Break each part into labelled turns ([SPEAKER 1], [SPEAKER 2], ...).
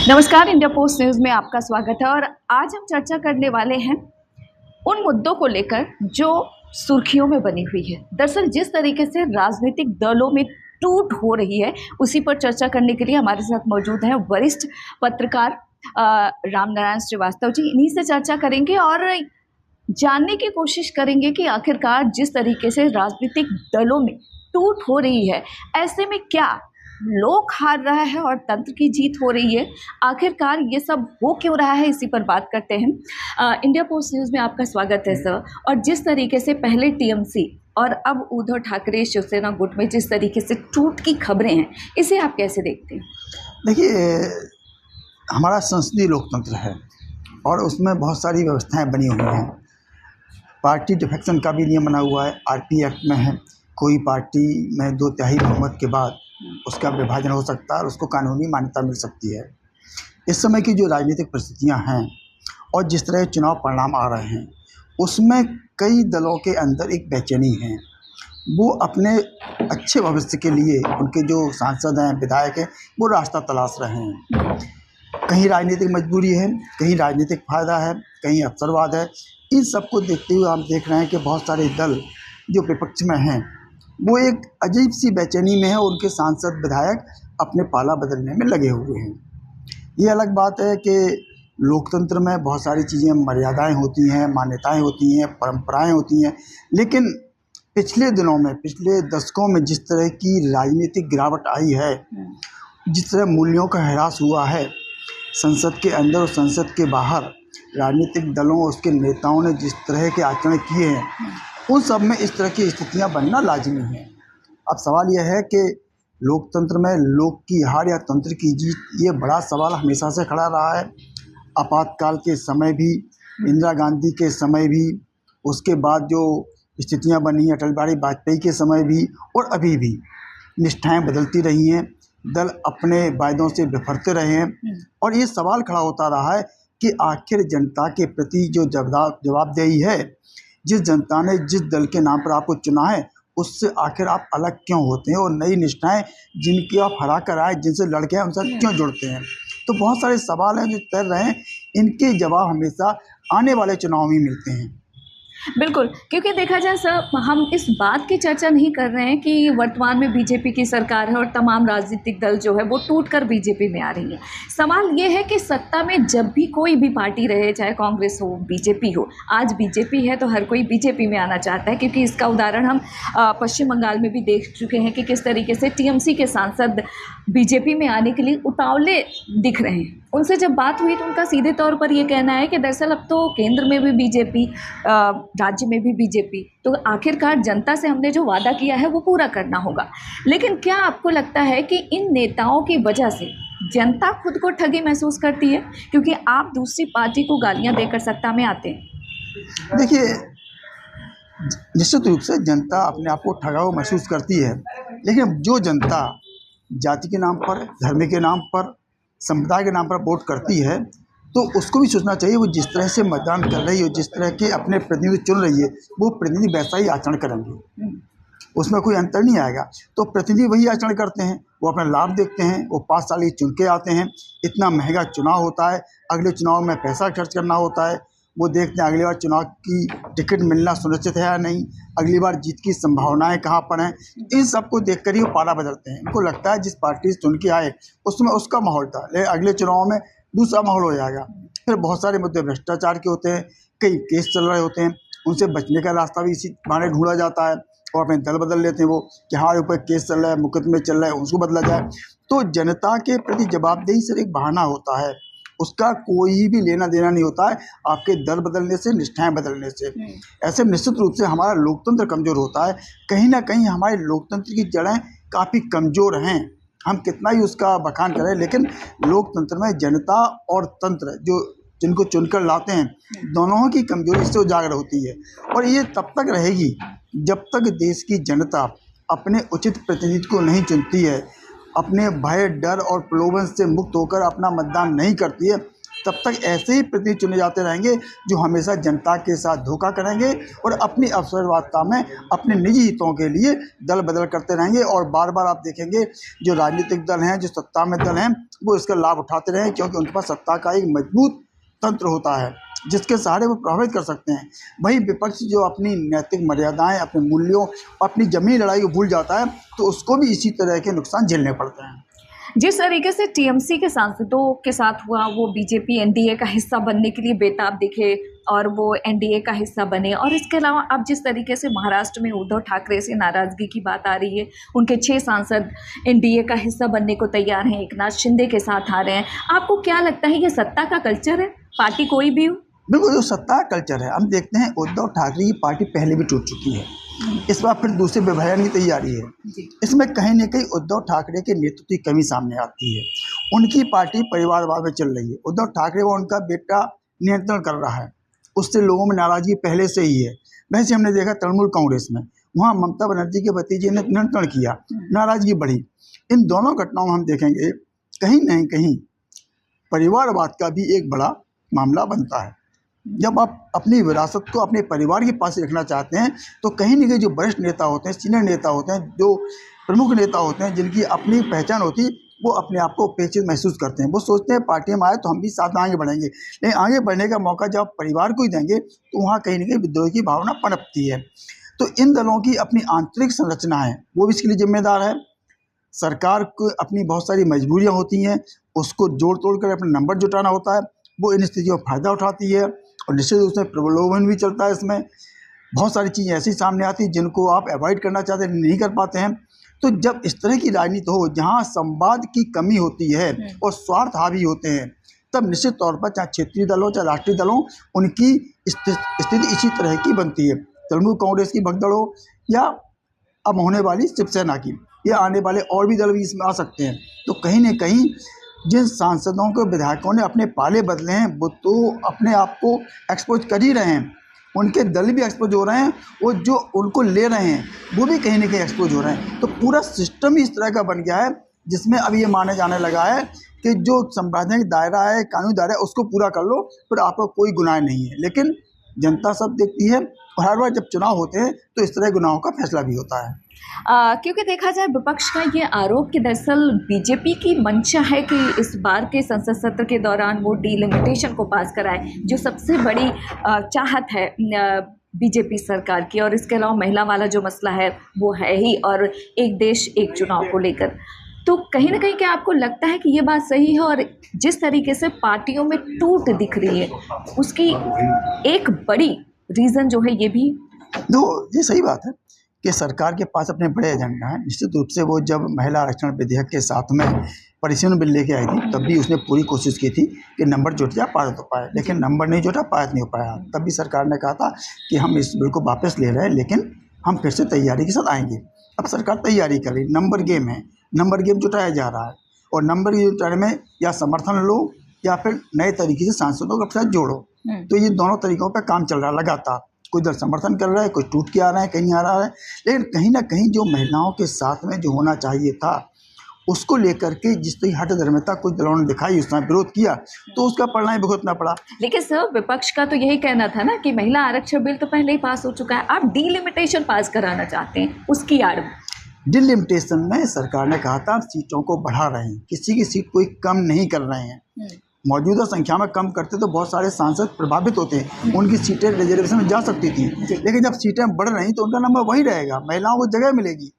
[SPEAKER 1] नमस्कार, India post news में आपका स्वागत है। और आज हम चर्चा करने वाले हैं उन मुद्दों को लेकर जो सुर्खियों में बनी हुई है। दरअसल जिस तरीके से राजनीतिक दलों में टूट हो रही है, उसी पर चर्चा करने के लिए हमारे साथ मौजूद हैं वरिष्ठ पत्रकार रामनारायण श्रीवास्तव जी। इन्हीं से चर्चा करेंगे और जानने की कोशिश करेंगे कि आखिरकार जिस तरीके से राजनीतिक दलों में टूट हो रही है, ऐसे में क्या लोग हार रहा है और तंत्र की जीत हो रही है? आखिरकार ये सब हो क्यों रहा है, इसी पर बात करते हैं। इंडिया पोस्ट न्यूज़ में आपका स्वागत है सर। और जिस तरीके से पहले टीएमसी और अब उद्धव ठाकरे शिवसेना गुट में जिस तरीके से टूट की खबरें हैं, इसे आप कैसे देखते हैं?
[SPEAKER 2] देखिए, हमारा संसदीय लोकतंत्र है और उसमें बहुत सारी व्यवस्थाएं बनी हुई हैं। पार्टी डिफेक्शन का भी नियम बना हुआ है, आरपी एक्ट में है। कोई पार्टी में 2/3 बहुमत के बाद उसका विभाजन हो सकता है और उसको कानूनी मान्यता मिल सकती है। इस समय की जो राजनीतिक परिस्थितियां हैं और जिस तरह चुनाव परिणाम आ रहे हैं, उसमें कई दलों के अंदर एक बेचैनी है। वो अपने अच्छे भविष्य के लिए उनके जो सांसद हैं, विधायक हैं, वो रास्ता तलाश रहे हैं। कहीं राजनीतिक मजबूरी है, कहीं राजनीतिक फ़ायदा है, कहीं अवसरवाद है। इन सबको देखते हुए हम देख रहे हैं कि बहुत सारे दल जो विपक्ष में हैं, वो एक अजीब सी बेचैनी में है। उनके सांसद विधायक अपने पाला बदलने में लगे हुए हैं। ये अलग बात है कि लोकतंत्र में बहुत सारी चीज़ें, मर्यादाएं होती हैं, मान्यताएं होती हैं, परंपराएं होती हैं, लेकिन पिछले दिनों में, पिछले दशकों में जिस तरह की राजनीतिक गिरावट आई है, जिस तरह मूल्यों का ह्रास हुआ है, संसद के अंदर और संसद के बाहर राजनीतिक दलों और उसके नेताओं ने जिस तरह के आचरण किए हैं, उन सब में इस तरह की स्थितियां बनना लाजमी है। अब सवाल यह है कि लोकतंत्र में लोक की हार या तंत्र की जीत, ये बड़ा सवाल हमेशा से खड़ा रहा है। आपातकाल के समय भी, इंदिरा गांधी के समय भी, उसके बाद जो स्थितियां बनी, अटल बिहारी वाजपेयी के समय भी और अभी भी निष्ठाएं बदलती रही हैं, दल अपने वायदों से बिफरते रहे हैं। और ये सवाल खड़ा होता रहा है कि आखिर जनता के प्रति जो जवाबदेही है, जिस जनता ने जिस दल के नाम पर आपको चुना है, उससे आखिर आप अलग क्यों होते हैं और नई निष्ठाएं जिनकी आप हरा कर आए, जिनसे लड़के हैं, उनसे क्यों जुड़ते हैं? तो बहुत सारे सवाल हैं जो तैर रहे हैं। इनके जवाब हमेशा आने वाले चुनाव में मिलते हैं।
[SPEAKER 1] बिल्कुल, क्योंकि देखा जाए सर, हम इस बात की चर्चा नहीं कर रहे हैं कि वर्तमान में बीजेपी की सरकार है और तमाम राजनीतिक दल जो है वो टूटकर बीजेपी में आ रही है। सवाल ये है कि सत्ता में जब भी कोई भी पार्टी रहे, चाहे कांग्रेस हो, बीजेपी हो, आज बीजेपी है तो हर कोई बीजेपी में आना चाहता है, क्योंकि इसका उदाहरण हम पश्चिम बंगाल में भी देख चुके हैं कि किस तरीके से टीएमसी के सांसद बीजेपी में आने के लिए उतावले दिख रहे हैं। उनसे जब बात हुई तो उनका सीधे तौर पर ये कहना है कि दरअसल अब तो केंद्र में भी बीजेपी, राज्य में भी बीजेपी, तो आखिरकार जनता से हमने जो वादा किया है वो पूरा करना होगा। लेकिन क्या आपको लगता है कि इन नेताओं की वजह से जनता खुद को ठगी महसूस करती है, क्योंकि आप दूसरी पार्टी को गालियां देकर सत्ता में आते हैं?
[SPEAKER 2] देखिए, निश्चित रूप से जनता अपने आप को ठगा हुआ महसूस करती है, लेकिन जो जनता जाति के नाम पर, धर्म के नाम पर, संप्रदाय के नाम पर वोट करती है, तो उसको भी सोचना चाहिए वो जिस तरह से मतदान कर रही है, जिस तरह के अपने प्रतिनिधि चुन रही है, वो प्रतिनिधि वैसा ही आचरण करेंगे, उसमें कोई अंतर नहीं आएगा। तो प्रतिनिधि वही आचरण करते हैं, वो अपना लाभ देखते हैं, वो 5 साल ही चुन के आते हैं। इतना महंगा चुनाव होता है, अगले चुनाव में पैसा खर्च करना होता है, वो देखते हैं अगली बार चुनाव की टिकट मिलना सुनिश्चित है या नहीं, अगली बार जीत की संभावनाएं कहाँ पर हैं। इन सबको देख कर ही वो पाला बदलते हैं। उनको लगता है जिस पार्टी से चुन के आए उसमें उसका माहौल था, लेकिन अगले चुनाव में दूसरा माहौल हो जाएगा। फिर बहुत सारे मुद्दे भ्रष्टाचार के होते हैं, कई केस चल रहे होते हैं, उनसे बचने का रास्ता भी इसी बहाने ढूंढा जाता है और अपने दल बदल लेते हैं वो कि हमारे ऊपर केस चल रहा है, मुकदमे चल रहा है, उसको बदला जाए। तो जनता के प्रति जवाबदेही सिर्फ एक बहाना होता है, उसका कोई भी लेना देना नहीं होता है आपके दल बदलने से, निष्ठाएं बदलने से। ऐसे निश्चित रूप से हमारा लोकतंत्र कमज़ोर होता है। कहीं ना कहीं हमारे लोकतंत्र की जड़ें काफ़ी कमज़ोर हैं। हम कितना ही उसका बखान करें, लेकिन लोकतंत्र में जनता और तंत्र जो जिनको चुनकर लाते हैं, दोनों की कमजोरी से उजागर होती है। और ये तब तक रहेगी जब तक देश की जनता अपने उचित प्रतिनिधि को नहीं चुनती है, अपने भय, डर और प्रलोभन से मुक्त होकर अपना मतदान नहीं करती है, तब तक ऐसे ही प्रतिनिधि चुने जाते रहेंगे जो हमेशा जनता के साथ धोखा करेंगे और अपनी अवसरवादिता में अपने निजी हितों के लिए दल बदल करते रहेंगे। और बार बार आप देखेंगे जो राजनीतिक दल हैं, जो सत्ता में दल हैं, वो इसका लाभ उठाते रहे, क्योंकि उनके पास सत्ता का एक मजबूत तंत्र होता है जिसके सहारे वो प्रभावित कर सकते हैं। वहीं विपक्ष जो अपनी नैतिक मर्यादाएं, अपने मूल्यों, अपनी जमीनी लड़ाई को भूल जाता है, तो उसको भी इसी तरह के नुकसान झेलने पड़ते हैं।
[SPEAKER 1] जिस तरीके से टीएमसी के सांसदों के साथ हुआ, वो बीजेपी एनडीए का हिस्सा बनने के लिए बेताब दिखे और वो एनडीए का हिस्सा बने, और इसके अलावा अब जिस तरीके से महाराष्ट्र में उद्धव ठाकरे से नाराज़गी की बात आ रही है, उनके 6 सांसद एनडीए का हिस्सा बनने को तैयार हैं, एकनाथ शिंदे के साथ आ रहे हैं, आपको क्या लगता है ये सत्ता का कल्चर है, पार्टी कोई भी हो?
[SPEAKER 2] बिल्कुल, जो सत्ता कल्चर है, हम देखते हैं उद्धव ठाकरे की पार्टी पहले भी टूट चुकी है, इस बार फिर दूसरे विभाजन की तैयारी है। इसमें कहीं न कहीं उद्धव ठाकरे के नेतृत्व की कमी सामने आती है। उनकी पार्टी परिवारवाद में चल रही है। उद्धव ठाकरे को उनका बेटा नियंत्रण कर रहा है, उससे लोगों में नाराजगी पहले से ही है। वैसे हमने देखा तृणमूल कांग्रेस में, वहाँ ममता बनर्जी के भतीजे ने नियंत्रण किया, नाराजगी बढ़ी। इन दोनों घटनाओं में हम देखेंगे कहीं न कहीं परिवारवाद का भी एक बड़ा मामला बनता है। जब आप अपनी विरासत को अपने परिवार के पास रखना चाहते हैं, तो कहीं न कहीं जो वरिष्ठ नेता होते हैं, सीनियर नेता होते हैं, जो प्रमुख नेता होते हैं, जिनकी अपनी पहचान होती है, वो अपने आप को उपेक्षित महसूस करते हैं। वो सोचते हैं पार्टी में आए तो हम भी साथ आगे बढ़ेंगे, लेकिन आगे बढ़ने का मौका जब परिवार को ही देंगे तो वहाँ कहीं न कहीं विद्रोह की भावना पनपती है। तो इन दलों की अपनी आंतरिक संरचना है, वो भी इसके लिए जिम्मेदार है। सरकार को अपनी बहुत सारी मजबूरियाँ होती हैं, उसको जोड़ तोड़ कर अपना नंबर जुटाना होता है, वो इन स्थितियों का फ़ायदा उठाती है और निश्चित रूप से प्रलोभन भी चलता है। इसमें बहुत सारी चीज़ें ऐसी सामने आती हैं जिनको आप अवॉइड करना चाहते हैं, नहीं कर पाते हैं। तो जब इस तरह की राजनीति हो जहाँ संवाद की कमी होती है और स्वार्थ हावी होते हैं, तब निश्चित तौर पर चाहे क्षेत्रीय दल हो चाहे राष्ट्रीय दल हो, उनकी स्थिति इसी तरह की बनती है। तृणमूल कांग्रेस की भगदड़ हो या अब होने वाली शिवसेना की, या आने वाले और भी दल भी इसमें आ सकते हैं, तो कहीं न कहीं जिन सांसदों को विधायकों ने अपने पाले बदले हैं, वो तो अपने आप को एक्सपोज कर ही रहे हैं, उनके दल भी एक्सपोज हो रहे हैं, और जो उनको ले रहे हैं वो भी कहीं न कहीं एक्सपोज हो रहे हैं। तो पूरा सिस्टम ही इस तरह का बन गया है जिसमें अब ये माने जाने लगा है कि जो संवैधानिक दायरा है, कानूनी दायरा है, उसको पूरा कर लो, फिर आपका कोई गुनाह नहीं है। लेकिन जनता सब देखती है और हर बार जब चुनाव होते हैं तो इस तरह गुनाहों का फैसला भी होता है।
[SPEAKER 1] क्योंकि देखा जाए विपक्ष का ये आरोप कि दरअसल बीजेपी की मंशा है कि इस बार के संसद सत्र के दौरान वो डीलिमिटेशन को पास कराए, जो सबसे बड़ी चाहत है बीजेपी सरकार की, और इसके अलावा महिला वाला जो मसला है वो है ही, और एक देश एक चुनाव को लेकर। तो कहीं ना कहीं क्या आपको लगता है कि ये बात सही है, और जिस तरीके से पार्टियों में टूट दिख रही है उसकी एक बड़ी रीज़न जो है ये भी?
[SPEAKER 2] ये सही बात है कि सरकार के पास अपने बड़े एजेंडा हैं। निश्चित रूप से वो जब महिला आरक्षण विधेयक के साथ में परिसीमन बिल लेके आई थी, तब भी उसने पूरी कोशिश की थी कि नंबर जुट जाए, पारित हो पाए, लेकिन नंबर नहीं जुटा, पारित नहीं हो पाया। तब भी सरकार ने कहा था कि हम इस बिल को वापस ले रहे हैं, लेकिन हम फिर से तैयारी के साथ आएंगे। अब सरकार तैयारी कर रही, नंबर गेम है, नंबर गेम जुटाया जा रहा है, और नंबर जुटाने में या समर्थन लो या फिर नए तरीके से सांसदों को साथ जोड़ो। तो ये दोनों तरीकों पर काम चल रहा है लगातार। कोई दल समर्थन कर रहा है, कोई टूट के आ रहा है, कहीं आ रहा है, लेकिन कहीं ना कहीं जो महिलाओं के साथ में जो होना चाहिए था उसको लेकर के जिस तरह हट धर्मता कुछ दलों ने दिखाई, उसने विरोध किया, तो उसका परिणाम भुगतना पड़ा।
[SPEAKER 1] लेकिन सर विपक्ष का तो यही कहना था ना कि महिला आरक्षण बिल तो पहले ही पास हो चुका है, आप डीलिमिटेशन पास कराना चाहते हैं, उसकी आड़ में।
[SPEAKER 2] डीलिमिटेशन में सरकार ने कहा था सीटों को बढ़ा रहे हैं, किसी की सीट कोई कम नहीं कर रहे हैं। मौजूदा संख्या में कम करते तो बहुत सारे सांसद प्रभावित होते हैं, उनकी सीटें रिजर्वेशन में जा सकती थी, लेकिन जब सीटें बढ़ रही तो उनका नंबर वही रहेगा, महिलाओं को जगह मिलेगी।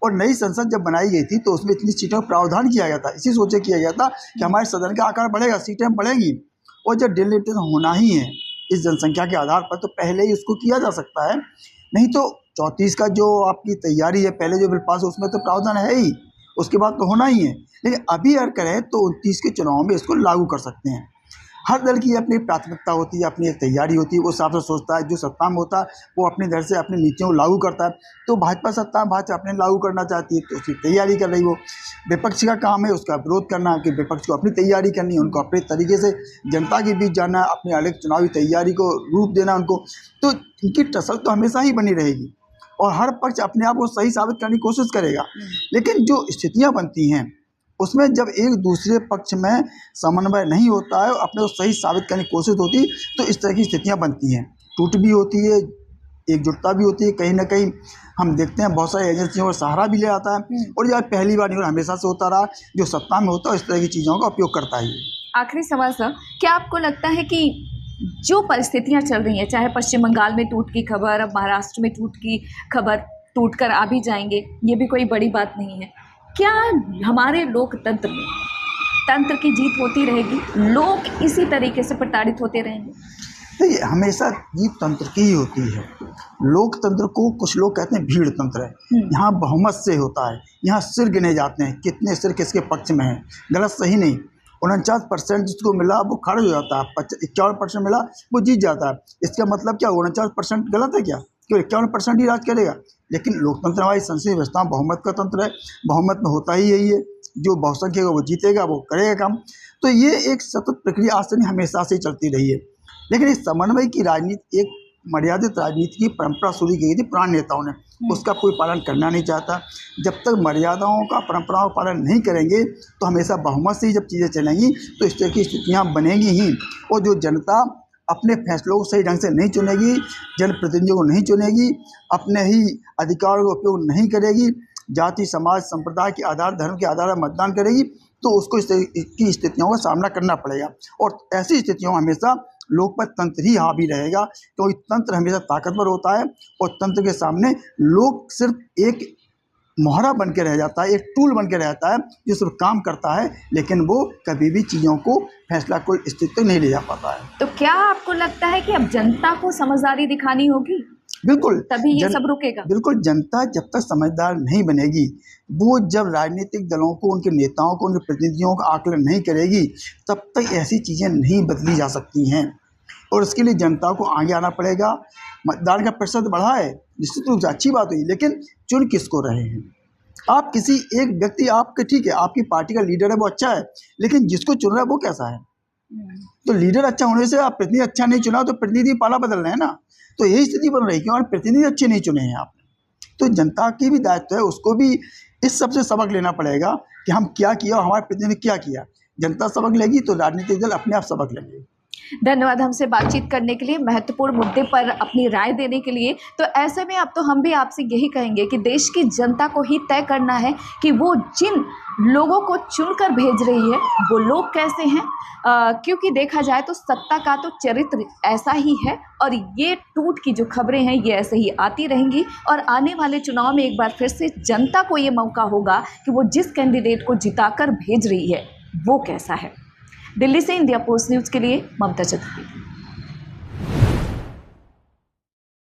[SPEAKER 2] और नई संसद जब बनाई गई थी तो उसमें इतनी सीटों का प्रावधान किया गया था, इसी सोचे किया गया था कि हमारे सदन का आकार बढ़ेगा, सीटें बढ़ेंगी, और जब डिलिमिटेशन होना ही है इस जनसंख्या के आधार पर तो पहले ही उसको किया जा सकता है। नहीं तो 34 का जो आपकी तैयारी है, पहले जो बिल पास है उसमें तो प्रावधान है ही, उसके बाद तो होना ही है। लेकिन अभी अगर करें तो 29 के चुनाव में इसको लागू कर सकते हैं। हर दल की अपनी प्राथमिकता होती है, अपनी एक तैयारी होती है, वो साफ साफ सोचता है, जो सत्ता में होता है वो अपनी दर से अपनी नीतियों को लागू करता है। तो भाजपा सत्ता भाजपा अपने लागू करना चाहती है तो उसकी तैयारी कर रही हो। विपक्ष का काम है उसका विरोध करना, कि विपक्ष को अपनी तैयारी करनी है, उनको अपने तरीके से जनता के बीच जाना, अपनी अलग चुनावी तैयारी को रूप देना उनको। तो इनकी टसल तो हमेशा ही बनी रहेगी और हर पक्ष अपने आप को सही साबित करने की कोशिश करेगा। लेकिन जो स्थितियाँ बनती हैं उसमें जब एक दूसरे पक्ष में समन्वय नहीं होता है, अपने को सही साबित करने की कोशिश होती, तो इस तरह की स्थितियाँ बनती हैं, टूट भी होती है, एकजुटता भी होती है। कहीं ना कहीं हम देखते हैं बहुत सारी एजेंसियों का सहारा भी ले आता है, और यह पहली बार नहीं हो, हमेशा से होता रहा। जो सत्ता में होता है इस तरह की चीज़ों का उपयोग करता है।
[SPEAKER 1] आखिरी सवाल सर, क्या आपको लगता है कि जो परिस्थितियां चल रही हैं, चाहे पश्चिम बंगाल में टूट की खबर, अब महाराष्ट्र में टूट की खबर, टूट कर आ भी जाएंगे, ये भी कोई बड़ी बात नहीं है, क्या हमारे लोकतंत्र में तंत्र की जीत होती रहेगी? लोग इसी तरीके से प्रताड़ित होते रहेंगे?
[SPEAKER 2] नहीं, हमेशा जीत तंत्र की ही होती है। लोकतंत्र को कुछ लोग कहते हैं भीड़ तंत्र है। यहाँ बहुमत से होता है, यहाँ सिर गिने जाते हैं, कितने सिर किसके पक्ष में हैं, गलत सही नहीं। 49% जिसको मिला वो खड़े हो जाता है, 51% मिला वो जीत जाता है। इसका मतलब क्या 49% गलत है क्या? क्यों 51% ही राज करेगा? लेकिन लोकतंत्र हमारी संसदीय व्यवस्था बहुमत का तंत्र है, बहुमत में होता ही यही है, जो बहुसंख्यक वो जीतेगा, वो करेगा काम। तो ये एक सतत प्रक्रिया आज से नहीं, हमेशा से चलती रही है। लेकिन इस समन्वय की राजनीति, एक मर्यादित राजनीति की परंपरा शुरू की गई थी पुराने नेताओं ने, उसका कोई पालन करना नहीं चाहता। जब तक मर्यादाओं का, परंपराओं का पालन नहीं करेंगे तो हमेशा बहुमत से ही जब चीज़ें चलेंगी तो इस तरह की स्थितियाँ बनेंगी ही। और जो जनता अपने फैसलों को सही ढंग से नहीं चुनेगी, जनप्रतिनिधियों को नहीं चुनेगी, अपने ही अधिकारों का उपयोग नहीं करेगी, जाति, समाज, संप्रदाय के आधार, धर्म के आधार पर मतदान करेगी, तो उसको इस तरह की स्थितियों का सामना करना पड़ेगा। और ऐसी स्थितियों में हमेशा लोकमत तंत्र ही हावी रहेगा, क्योंकि तंत्र हमेशा ताकतवर होता है, और तंत्र के सामने लोग सिर्फ एक मोहरा बन के रह जाता है, एक टूल बन के रहता है जो सिर्फ काम करता है, लेकिन वो कभी भी चीज़ों को, फैसला को स्थिति तक नहीं ले जा पाता है।
[SPEAKER 1] तो क्या आपको लगता है कि अब जनता को समझदारी दिखानी होगी?
[SPEAKER 2] बिल्कुल,
[SPEAKER 1] तभी ये सब रुकेगा।
[SPEAKER 2] बिल्कुल, जनता जब तक समझदार नहीं बनेगी, वो जब राजनीतिक दलों को, उनके नेताओं को, उनके प्रतिनिधियों का आकलन नहीं करेगी, तब तक ऐसी चीज़ें नहीं बदली जा सकती हैं। और उसके लिए जनता को आगे आना पड़ेगा। मतदान का प्रतिशत बढ़ा है, निश्चित रूप से अच्छी बात हुई, लेकिन चुन किसको रहे हैं आप? किसी एक व्यक्ति, आपके ठीक है, आपकी पार्टी का लीडर है, वो अच्छा है, लेकिन जिसको चुन रहा है वो कैसा है? तो लीडर अच्छा होने से आप प्रतिनिधि अच्छा नहीं चुना, तो प्रतिनिधि पाला बदल रहे हैं ना। तो यही स्थिति बन रही है, क्योंकि प्रतिनिधि अच्छे नहीं चुने हैं आपने। तो जनता की भी दायित्व है, उसको भी इस सबसे सबक लेना पड़ेगा कि हम क्या किया और हमारे प्रतिनिधि क्या किया। जनता सबक लेगी तो राजनीतिक दल अपने आप सबक लेंगे।
[SPEAKER 1] धन्यवाद हमसे बातचीत करने के लिए, महत्वपूर्ण मुद्दे पर अपनी राय देने के लिए। तो ऐसे में अब तो हम भी आपसे यही कहेंगे कि देश की जनता को ही तय करना है कि वो जिन लोगों को चुनकर भेज रही है वो लोग कैसे हैं, क्योंकि देखा जाए तो सत्ता का तो चरित्र ऐसा ही है, और ये टूट की जो खबरें हैं ये ऐसे ही आती रहेंगी। और आने वाले चुनाव में एक बार फिर से जनता को ये मौका होगा कि वो जिस कैंडिडेट को जिताकर भेज रही है वो कैसा है। दिल्ली से इंडिया पोस्ट न्यूज़ के लिए ममता चतुर्वेदी।